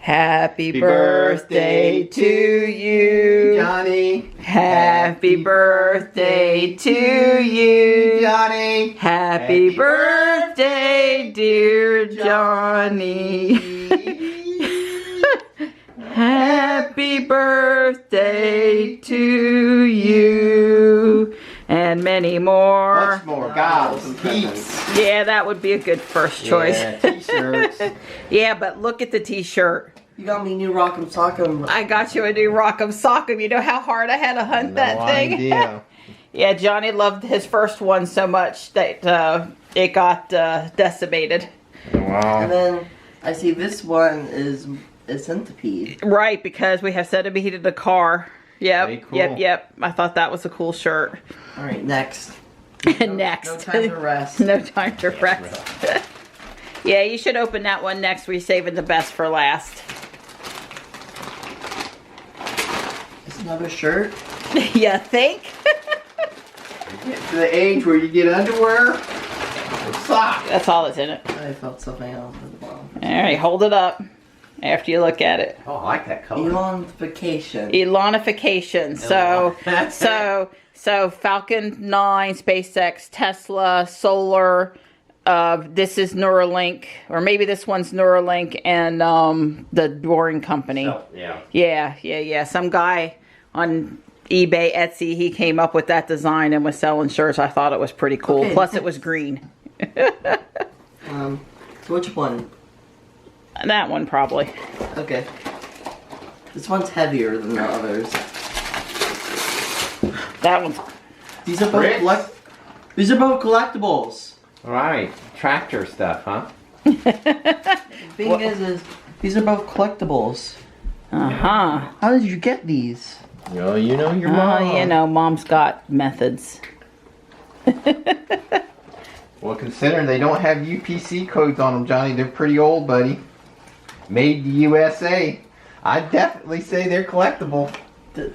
Happy birthday to you, Johnny. Happy birthday to you, Johnny. Happy birthday, dear Johnny. Happy birthday to you. And many more. Much more. God, some heaps. Yeah, that would be a good first choice. Yeah, t-shirts. Yeah, but look at the t-shirt. You got me a new Rock'em Sock'em. I got you a new Rock'em Sock'em. You know how hard I had to hunt that thing? Idea. Yeah, Johnny loved his first one so much that it got decimated. Wow. And then I see this one is a centipede. Right, because we have centipede the car. Yep, Cool. yep. I thought that was a cool shirt. All right, next. Next. No time to rest. No time to rest. Yeah, you should open that one next. We're saving the best for last. It's another shirt. You think? You get to the age where you get underwear or socks. That's all that's in it. I felt something else at the bottom. All right, hold it up after you look at it. Oh, I like that color. Elonification. Elonification. So Falcon 9, SpaceX, Tesla, solar. This is Neuralink, or maybe this one's Neuralink, and the Boring Company. Oh, yeah. Yeah. Some guy on eBay, Etsy, he came up with that design and was selling shirts. I thought it was pretty cool. Okay. Plus, it was green. So which one? That one probably. Okay. This one's heavier than the others. That one's. These are both These are both collectibles. Right. Tractor stuff, huh? Thing is these are both collectibles. Uh-huh. How did you get these? Oh, you know your mom. Oh, you know, Mom's got methods. Well, considering they don't have UPC codes on them, Johnny, they're pretty old, buddy. Made in the USA. I'd definitely say they're collectible.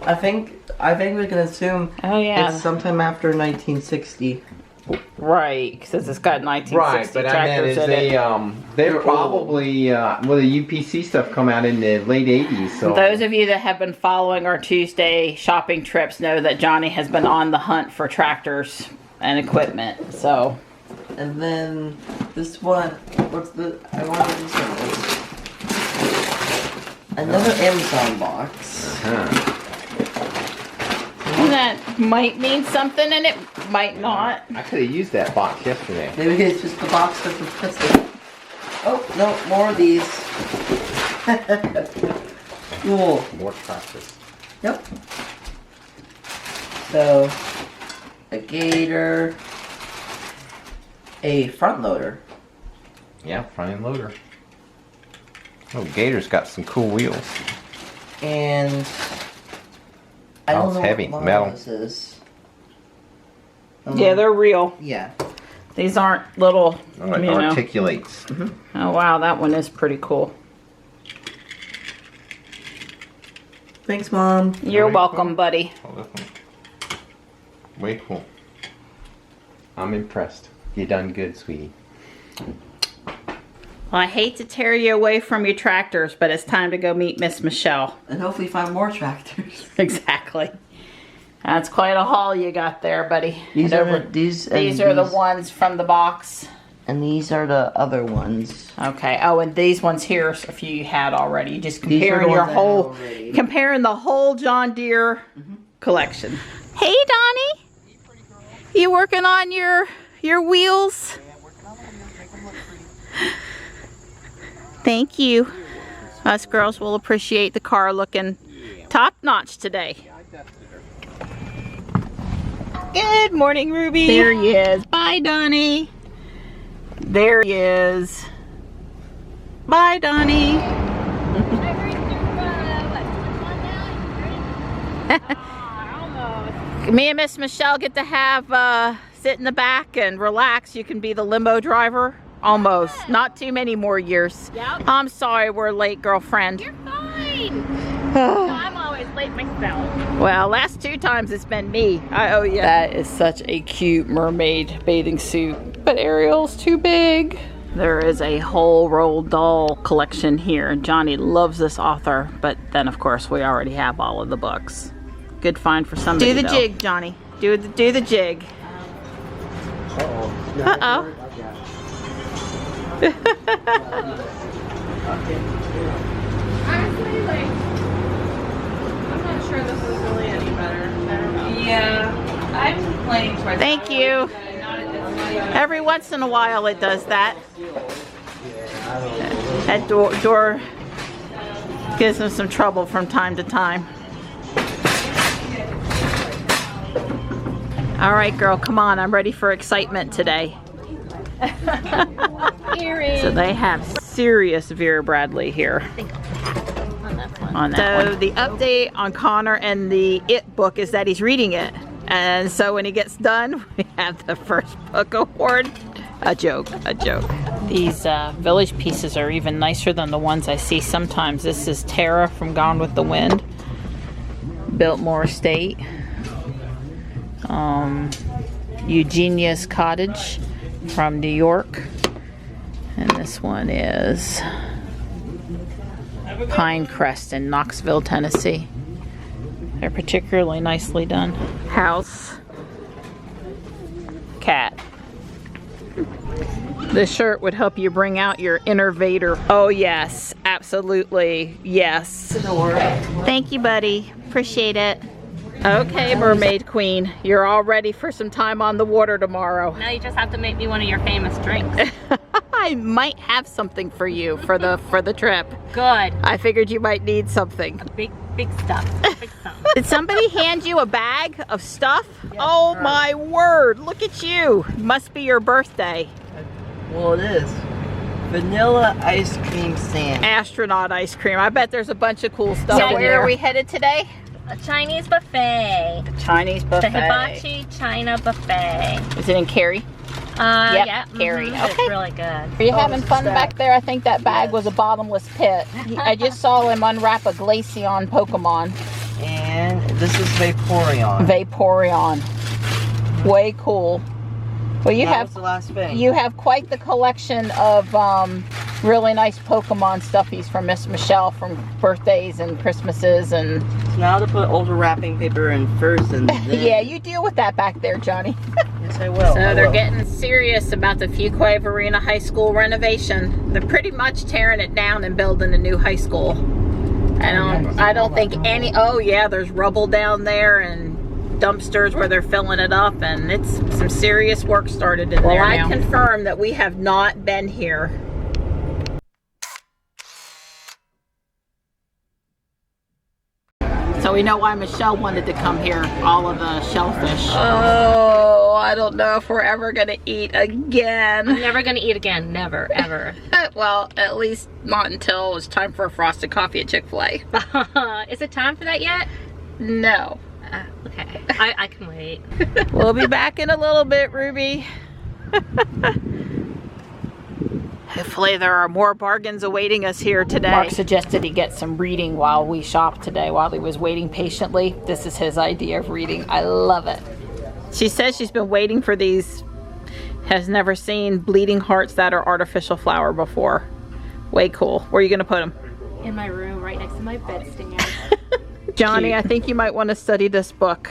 I think we can assume Oh, yeah. it's sometime after 1960. Right, because it's got 1960 Right, but I meant tractors is in it. they're probably well, the UPC stuff come out in the late 80s. So Those of you that have been following our Tuesday shopping trips know that Johnny has been on the hunt for tractors and equipment. So, And then this one, I wanted this one. Another Amazon box. and that might mean something, and it might not. I could have used that box yesterday. Maybe it's just the box that's requested. Oh, no, more of these. Cool. More tractors. Yep. So, a gator, a front loader. Yeah, front end loader. Oh, Gator's got some cool wheels. And I don't it's know heavy, what metal. model this is. Yeah, they're real. Yeah. These aren't little, Oh, it you know. articulates. Oh, wow, that one is pretty cool. Thanks, Mom. You're Very welcome, cool. buddy. Oh, this one. Way cool. I'm impressed. You done good, sweetie. Well, I hate to tear you away from your tractors, but it's time to go meet Miss Michelle. And hopefully find more tractors. Exactly. That's quite a haul you got there, buddy. These And are these are the ones from the box. And these are the other ones. Okay. Oh, and these ones here, a few you had already. You just These are comparing the your ones I had whole, already. comparing the whole John Deere collection. Hey, Donnie. You working on your wheels? Thank you. Us girls will appreciate the car looking top notch today. Good morning, Ruby. There he is. Bye, Donnie. There he is. Bye, Donnie. Me and Miss Michelle get to have sit in the back and relax. You can be the limo driver. Almost. Not too many more years. Yep. I'm sorry we're late, girlfriend. You're fine. No, I'm always late myself. Well, last 2 times it's been me. I owe you. That is such a cute mermaid bathing suit. But Ariel's too big. There is a whole Roald Dahl collection here. Johnny loves this author, but then of course we already have all of the books. Good find for somebody. Do the jig, Johnny. Do the jig. Uh-oh. Honestly, like, I'm not sure this is really any better. I don't know. Yeah, I'm complaining twice. Thank you. Every once in a while it does that. That door gives them some trouble from time to time. All right, girl, come on. I'm ready for excitement today. So they have serious Vera Bradley here. On that one. The update on Connor and the It book is that he's reading it. And so when he gets done, we have the first book award. A joke, a joke. These village pieces are even nicer than the ones I see sometimes. This is Tara from Gone with the Wind. Biltmore Estate. Eugenia's Cottage from New York. And this one is Pinecrest in Knoxville, Tennessee. They're particularly nicely done. House. Cat. This shirt would help you bring out your inner Vader. Oh yes, absolutely, yes. Thank you, buddy. Appreciate it. Okay, Mermaid Queen, you're all ready for some time on the water tomorrow. Now you just have to make me one of your famous drinks. I might have something for you for the trip. Good. I figured you might need something. Big stuff. Big stuff. Did somebody hand you a bag of stuff? Yes, oh my word, look at you. Must be your birthday. Well, it is. Vanilla ice cream sand. Astronaut ice cream. I bet there's a bunch of cool stuff in there. Where are we headed today? A Chinese buffet. Chinese buffet. The Hibachi China buffet. Is it in Cary? Yep, Yeah. Cary. Okay. It's really good. Are you having fun back there? I think that bag was a bottomless pit. I just saw him unwrap a Glaceon Pokemon. And this is Vaporeon. Vaporeon. Way cool. Well, you That was the last thing. You have quite the collection of really nice Pokemon stuffies from Miss Michelle from birthdays and Christmases and. So now to put older wrapping paper in first and then. Yeah, you deal with that back there, Johnny. Yes, I will. So they're getting serious about the Fuquay Arena High School renovation. They're pretty much tearing it down and building a new high school. And I don't think any. Oh yeah, there's rubble down there and dumpsters where they're filling it up, and it's some serious work started in there now. I confirm that we have not been here. So we know why Michelle wanted to come here, all of the shellfish. Oh, I don't know if we're ever gonna eat again. I'm never gonna eat again, never, ever. Well, at least not until it's time for a frosted coffee at Chick-fil-A. Is it time for that yet? No. Okay, I can wait. We'll be back in a little bit, Ruby. Hopefully there are more bargains awaiting us here today. Mark suggested he get some reading while we shop today, while he was waiting patiently. This is his idea of reading. I love it. She says she's been waiting for these, has never seen bleeding hearts that are artificial flower before. Way cool. Where are you gonna put them? In my room, right next to my bedstand. Johnny, Cute. I think you might want to study this book.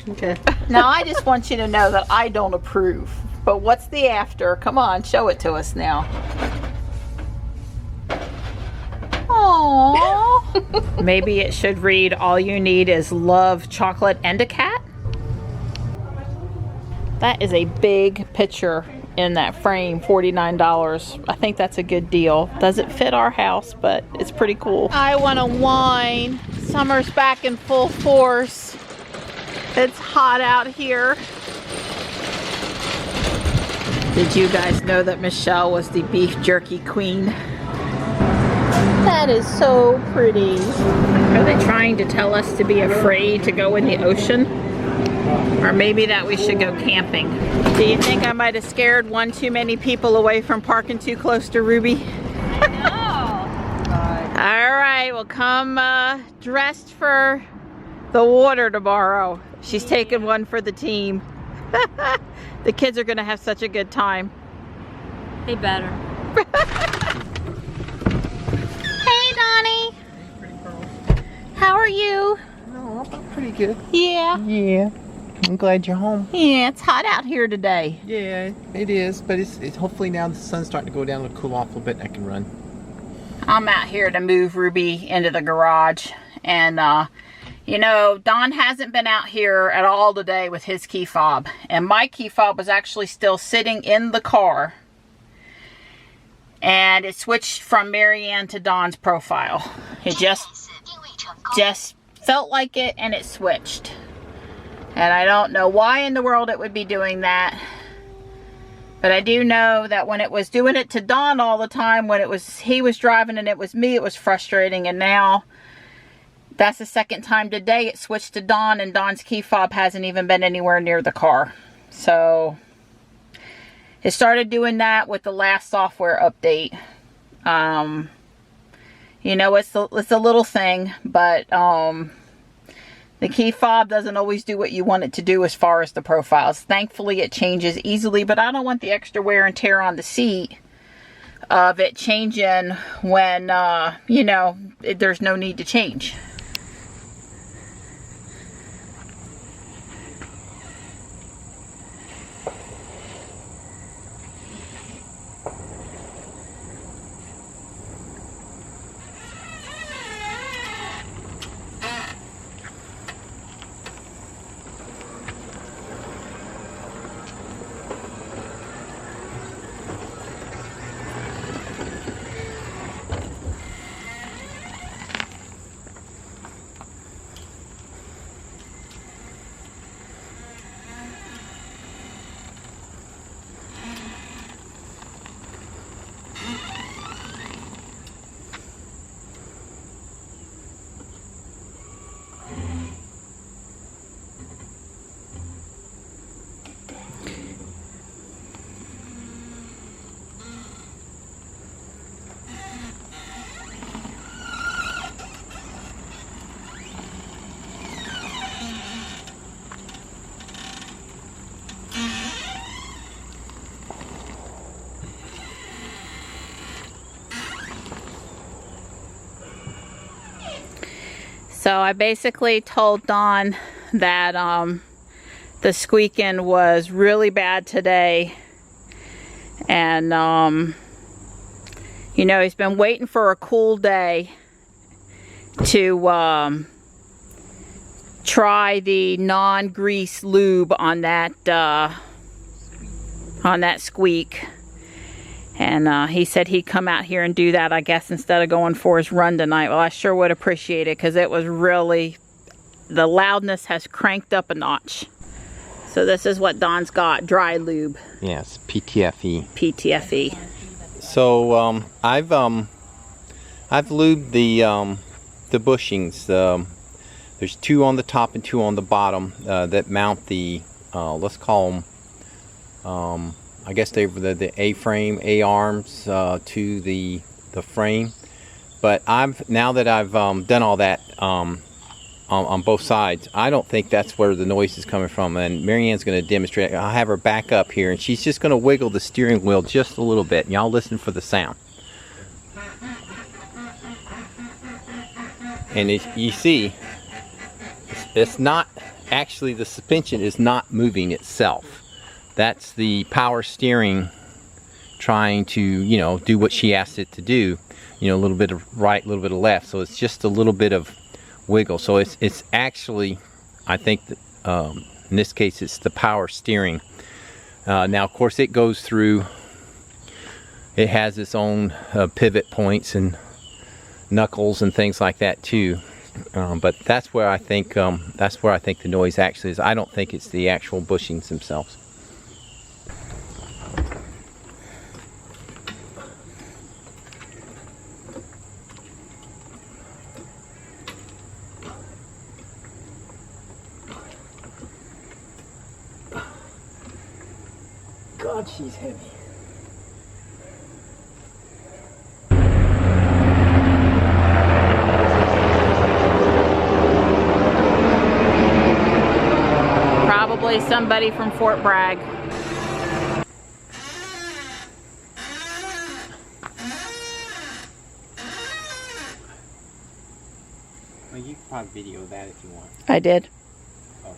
Okay. Now, I just want you to know that I don't approve. But what's the after? Come on, show it to us now. Aww. Maybe it should read, all you need is love, chocolate, and a cat? That is a big picture in that frame, $49. I think that's a good deal. Doesn't fit our house, but it's pretty cool. I want to whine. Summer's back in full force. It's hot out here. Did you guys know that Michelle was the beef jerky queen? That is so pretty. Are they trying to tell us to be afraid to go in the ocean? Or maybe that we should go camping? Do you think I might have scared one too many people away from parking too close to Ruby? I know. All right, well come dressed for the water tomorrow. She's taking one for the team. The kids are gonna have such a good time. They better. Hey, Donnie. How are you? Oh, I'm pretty good. Yeah. Yeah. I'm glad you're home. Yeah, it's hot out here today. Yeah, it is, but it's hopefully now the sun's starting to go down, it'll cool off a little bit and I can run. I'm out here to move Ruby into the garage, and you know, Don hasn't been out here at all today with his key fob, and my key fob was actually still sitting in the car, and it switched from Marianne to Don's profile. It just felt like it, and it switched. And I don't know why in the world it would be doing that. But I do know that when it was doing it to Don all the time, when he was driving and it was me, it was frustrating. And now, that's the second time today it switched to Don, and Don's key fob hasn't even been anywhere near the car. So, it started doing that with the last software update. You know, it's a little thing, but the key fob doesn't always do what you want it to do as far as the profiles. Thankfully, it changes easily, but I don't want the extra wear and tear on the seat of it changing when, you know, there's no need to change. So I basically told Don that the squeaking was really bad today, and you know, he's been waiting for a cool day to try the non-grease lube on that Squeak. And he said he'd come out here and do that, I guess, instead of going for his run tonight. Well, I sure would appreciate it, because it was really, the loudness has cranked up a notch. So this is what Don's got, dry lube. Yes, PTFE. PTFE. So I've lubed the bushings. There's two on the top and two on the bottom that mount the let's call them. I guess they were the A-frame, A-arms to the frame. But now that I've done all that on both sides, I don't think that's where the noise is coming from. And Marianne's going to demonstrate. I'll have her back up here, and she's just going to wiggle the steering wheel just a little bit. And y'all listen for the sound. And you see, it's not actually, the suspension is not moving itself. That's the power steering trying to, you know, do what she asked it to do. You know, a little bit of right, a little bit of left. So it's just a little bit of wiggle. So it's actually, I think, that, in this case, it's the power steering. Now, of course, it goes through, it has its own pivot points and knuckles and things like that too. But that's where I think the noise actually is. I don't think it's the actual bushings themselves. God, she's heavy. Probably somebody from Fort Bragg. Well, you can probably video that if you want. I did. Oh.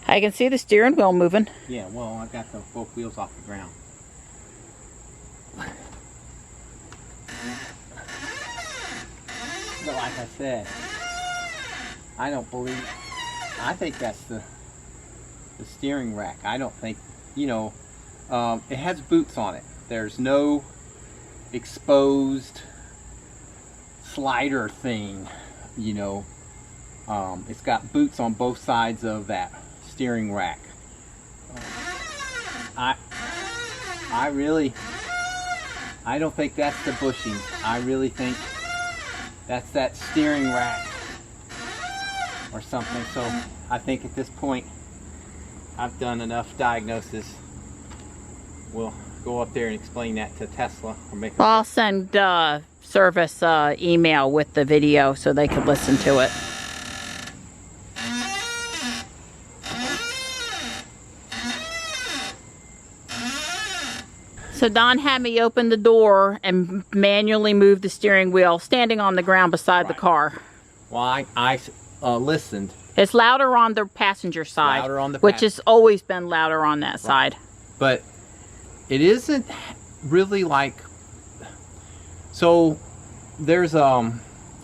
I can see the steering wheel moving. Yeah, well, I've got both wheels off the ground. But like I said, I don't believe, I think that's the steering rack. I don't think, you know, it has boots on it. There's no exposed slider thing, you know. It's got boots on both sides of that steering rack. I don't think that's the bushing. I really think that's that steering rack or something. So I think at this point I've done enough diagnosis. We'll go up there and explain that to Tesla or make. I'll send service email with the video so they could listen to it. So Don had me open the door and manually move the steering wheel, standing on the ground beside the car. Well, I listened. It's louder on the passenger side, Louder on the which has always been louder on that side. But it isn't really like, so there's the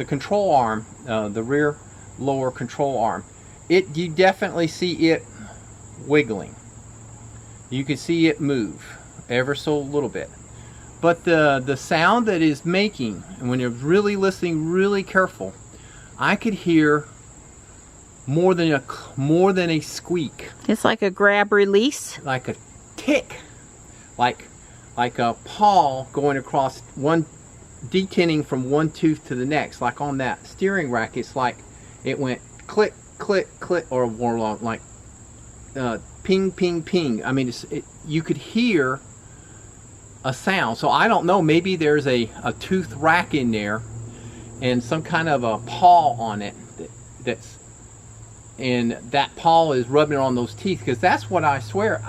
control arm, the rear lower control arm. You definitely see it wiggling. You can see it move ever so little bit. But the sound that is making, and when you're really listening really careful, I could hear more than a squeak. It's like a grab release. Like a tick. Like a paw going across one, detinning from one tooth to the next. Like on that steering rack, it's like it went click, click, click, or more like ping, ping, ping. I mean, you could hear a sound. So I don't know, maybe there's a tooth rack in there and some kind of a paw on it and that paw is rubbing on those teeth, because that's what I swear.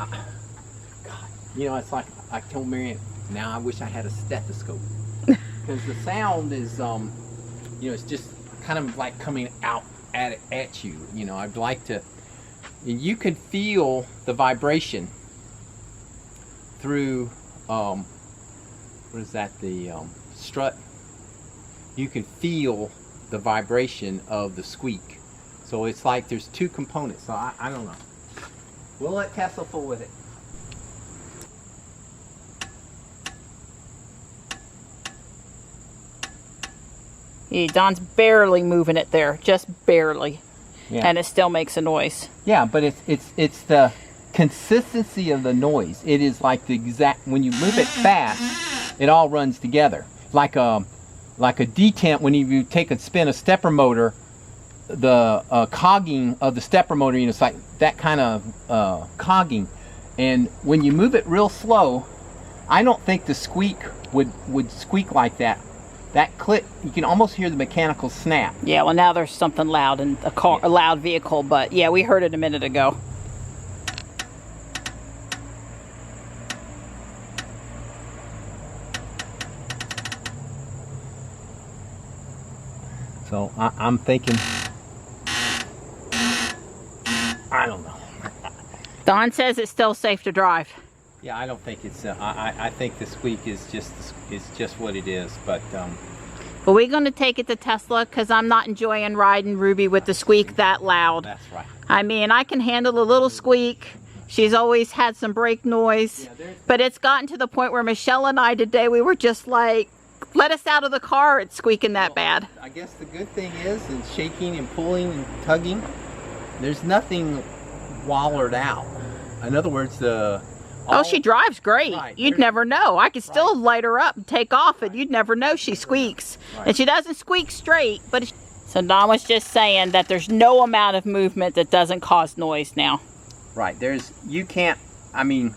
God, you know, it's like I told Marianne, now I wish I had a stethoscope, because the sound is you know, it's just kind of like coming out at you. You know, I'd like to, you can feel the vibration through what is that, the strut. You can feel the vibration of the squeak. So it's like there's two components. So I don't know. We'll let Tesla fool with it. Yeah, Don's barely moving it there, just barely. Yeah. And it still makes a noise. Yeah, but it's the consistency of the noise. It is like the exact, when you move it fast, it all runs together. Like a detent, when you take and spin a stepper motor, the cogging of the stepper motor, you know, it's like that kind of cogging. And when you move it real slow, I don't think the squeak would squeak like that. That click, you can almost hear the mechanical snap. Yeah, well now there's something loud in a car, a loud vehicle, but yeah, we heard it a minute ago. So I'm thinking, I don't know. Don says it's still safe to drive. Yeah, I don't think it's. I think the squeak is just what it is. But we're going to take it to Tesla because I'm not enjoying riding Ruby with the squeak that loud. that's right. I mean, I can handle a little squeak. She's always had some brake noise, but it's gotten to the point where Michelle and I today, we were just like, let us out of the car, it's squeaking that bad. I guess the good thing is, in shaking and pulling and tugging, there's nothing wallered out. In other words, oh, she drives great. Right, You'd never know. I could still light her up and take off, and you'd never know she squeaks. Right. And she doesn't squeak straight, but so Don was just saying that there's no amount of movement that doesn't cause noise now. right. You can't. I mean,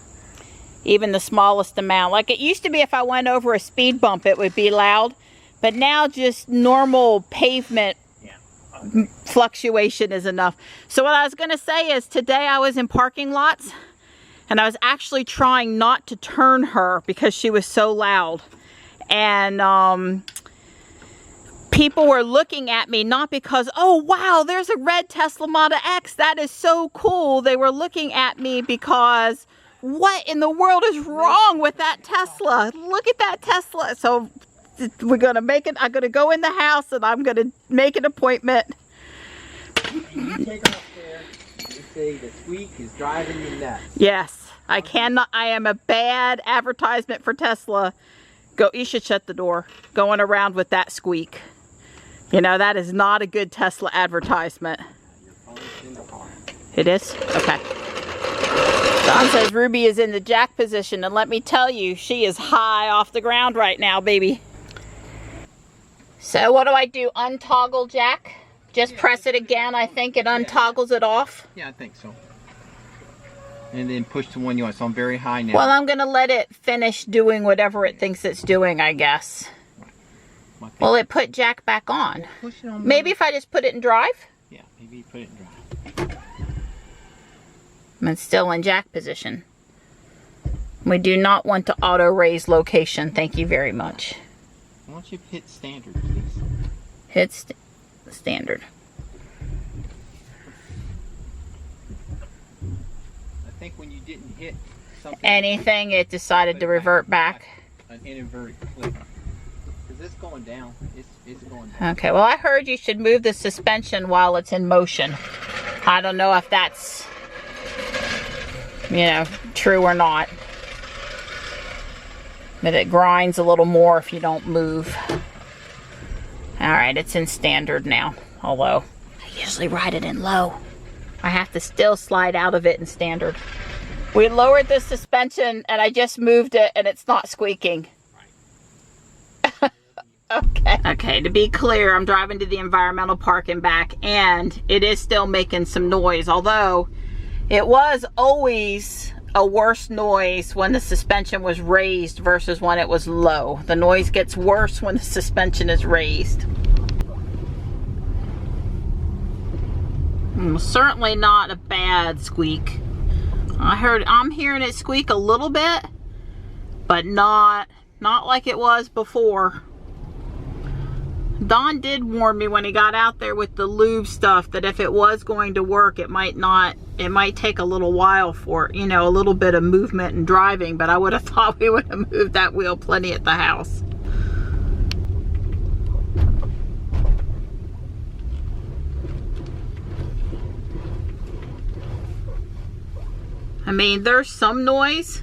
even the smallest amount. Like it used to be, if I went over a speed bump, it would be loud. But now just normal pavement fluctuation is enough. So what I was going to say is today I was in parking lots and I was actually trying not to turn her because she was so loud. And people were looking at me not because, oh wow, there's a red Tesla Model X, that is so cool. They were looking at me because, what in the world is wrong with that Tesla? Look at that Tesla. So we're gonna make it, I'm gonna go in the house and I'm gonna make an appointment. You take her up there, you say the Squeak is driving you nuts. Yes, I cannot, I am a bad advertisement for Tesla. Go, you should shut the door, going around with that Squeak. You know, that is not a good Tesla advertisement. Your phone's in the car. It is? Okay. Don says Ruby is in the jack position, and let me tell you, she is high off the ground right now, baby. So what do I do? Untoggle jack? Just press it again. I think it untoggles it off. Yeah, I think so. And then push the one you want. So I'm very high now. Well, I'm going to let it finish doing whatever it thinks it's doing, I guess. Well, it put jack back on. Push it on. Maybe if I just put it in drive? Yeah, maybe you put it in drive. It's still in jack position. We do not want to auto raise location. Thank you very much. Why don't you hit standard, please? Hit standard. I think when you didn't hit something, Anything, it decided to revert back. An inverted click. Because it's going down. It's going down. Okay, well, I heard you should move the suspension while it's in motion. I don't know if that's, you know, true or not. But it grinds a little more if you don't move. Alright, it's in standard now. Although, I usually ride it in low. I have to still slide out of it in standard. We lowered the suspension and I just moved it and it's not squeaking. Okay. Okay, to be clear, I'm driving to the environmental park and back, and it is still making some noise, although it was always a worse noise when the suspension was raised versus when it was low. The noise gets worse when the suspension is raised. Certainly not a bad squeak. I'm hearing it squeak a little bit, but not like it was before. Don did warn me when he got out there with the lube stuff that if it was going to work, it might take a little while for, you know, a little bit of movement and driving, but I would have thought we would have moved that wheel plenty at the house. I mean, there's some noise.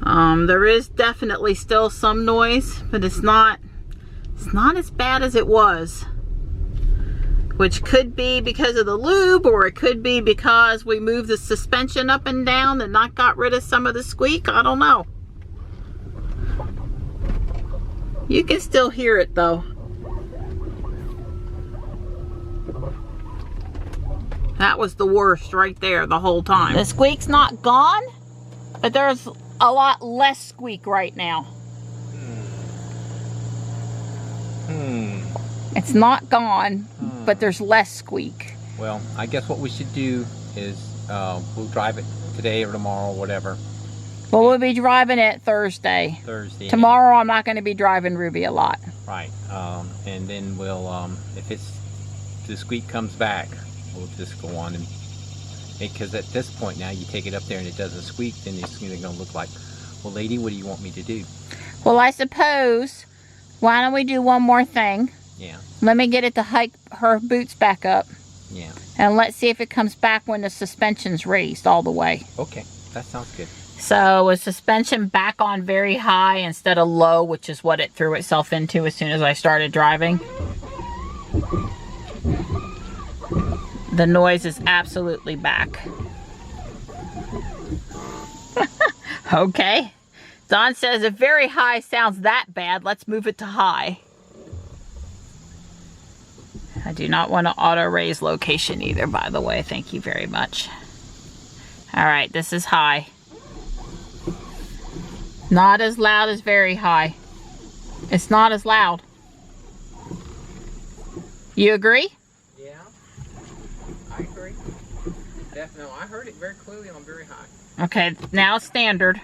There is definitely still some noise, but it's not as bad as it was. Which could be because of the lube, or it could be because we moved the suspension up and down and not got rid of some of the squeak. I don't know. You can still hear it though. That was the worst right there the whole time. The squeak's not gone, but there's a lot less squeak right now. It's not gone, but there's less squeak. Well, I guess what we should do is we'll drive it today or tomorrow, whatever. Well, we'll be driving it Thursday. Tomorrow I'm not going to be driving Ruby a lot. Right. And then we'll, if the squeak comes back, we'll just go on and, because at this point now you take it up there and it doesn't squeak, then it's going to look like, well, lady, what do you want me to do? Well, I suppose, why don't we do one more thing? Yeah. Let me get it to hike her boots back up. Yeah. And let's see if it comes back when the suspension's raised all the way. Okay, that sounds good. So with suspension back on very high instead of low, which is what it threw itself into as soon as I started driving. The noise is absolutely back. Okay. Don says if very high sounds that bad, let's move it to high. I do not want to auto raise location either, by the way. Thank you very much. All right, this is high. Not as loud as very high. It's not as loud. You agree? Yeah, I agree. Definitely, I heard it very clearly on very high. Okay, now standard.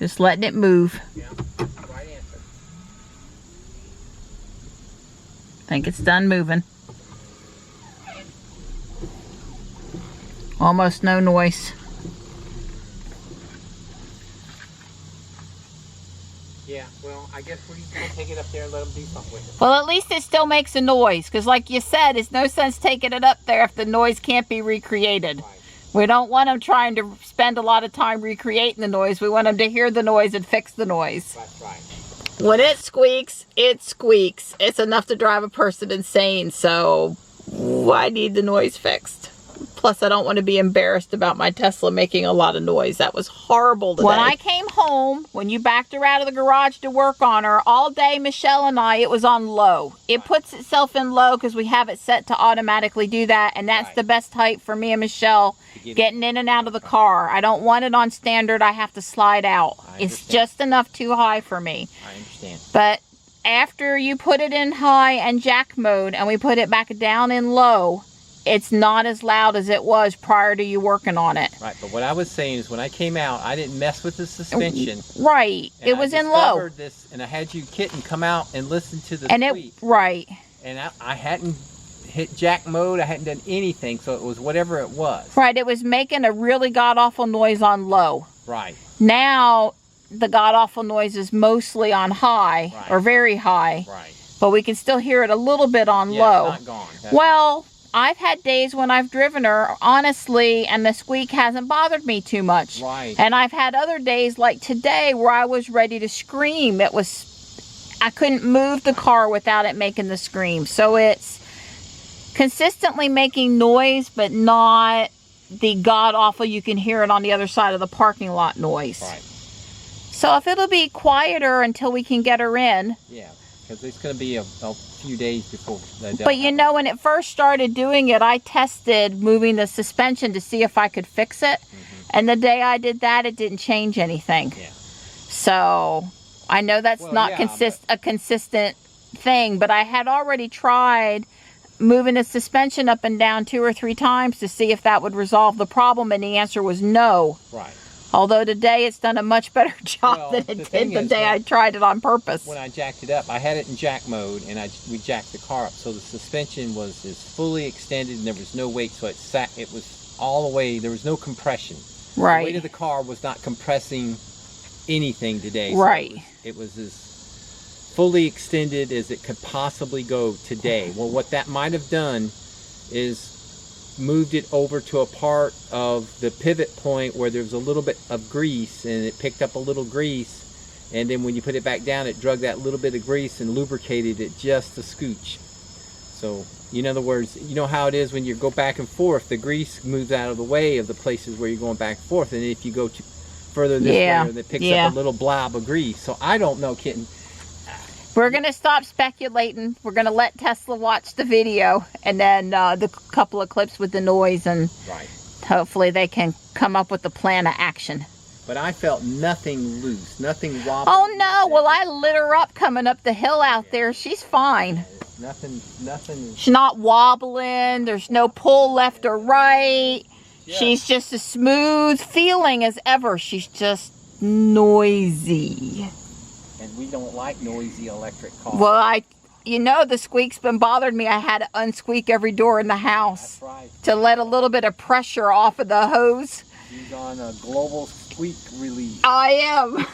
Just letting it move. Yeah, right answer. Think it's done moving. Almost no noise. Yeah, well, I guess we're just going to take it up there and let them do something with it. Well, at least it still makes a noise, because like you said, it's no sense taking it up there if the noise can't be recreated. Right. We don't want them trying to spend a lot of time recreating the noise. We want them to hear the noise and fix the noise. That's right. When it squeaks, it squeaks. It's enough to drive a person insane, so I need the noise fixed. Plus, I don't want to be embarrassed about my Tesla making a lot of noise. That was horrible today. When I came home, when you backed her out of the garage to work on her, all day, Michelle and I, it was on low. It puts itself in low because we have it set to automatically do that, and that's the best height for me and Michelle getting in and out of the car. I don't want it on standard. I have to slide out. It's just enough too high for me. I understand. But after you put it in high and jack mode and we put it back down in low, it's not as loud as it was prior to you working on it. Right, but what I was saying is when I came out, I didn't mess with the suspension. Right, it was in low. This, and I had you kitten come out and listen to the squeak. Right. And I hadn't hit jack mode, I hadn't done anything, so it was whatever it was. Right, it was making a really god-awful noise on low. Right. Now, the god-awful noise is mostly on high, or very high. Right. But we can still hear it a little bit on low. It's not gone. Well, I've had days when I've driven her, honestly, and the squeak hasn't bothered me too much. Right. And I've had other days like today where I was ready to scream. I couldn't move the car without it making the scream. So it's consistently making noise, but not the god-awful, you can hear it on the other side of the parking lot noise. Right. So if it'll be quieter until we can get her in. Yeah, because it's going to be a few days before that. But you know, when it first started doing it, I tested moving the suspension to see if I could fix it. And the day I did that, it didn't change anything. Yeah. So I know that's not a consistent thing, but I had already tried moving the suspension up and down 2 or 3 times to see if that would resolve the problem, and the answer was no. Right. Although today it's done a much better job than it did the day I tried it on purpose. When I jacked it up, I had it in jack mode, and we jacked the car up, so the suspension is fully extended, and there was no weight, so it was all the way. There was no compression. Right. The weight of the car was not compressing anything today. Right. So it was as fully extended as it could possibly go today. Well, what that might have done is moved it over to a part of the pivot point where there's a little bit of grease, and it picked up a little grease, and then when you put it back down, it drug that little bit of grease and lubricated it just a scooch. So in other words, you know how it is when you go back and forth, the grease moves out of the way of the places where you're going back and forth, and if you go further this way, it picks up a little blob of grease. So I don't know, kitten. We're going to stop speculating. We're going to let Tesla watch the video and then the couple of clips with the noise, and hopefully they can come up with a plan of action. But I felt nothing loose, nothing wobbly. Oh no, well I lit her up coming up the hill out there. She's fine. Nothing. She's not wobbling. There's no pull left or right. Yeah. She's just as smooth feeling as ever. She's just noisy. And we don't like noisy electric cars. Well, you know, the squeak's been bothering me. I had to unsqueak every door in the house. That's right. To let a little bit of pressure off of the hose. She's on a global squeak release. I am.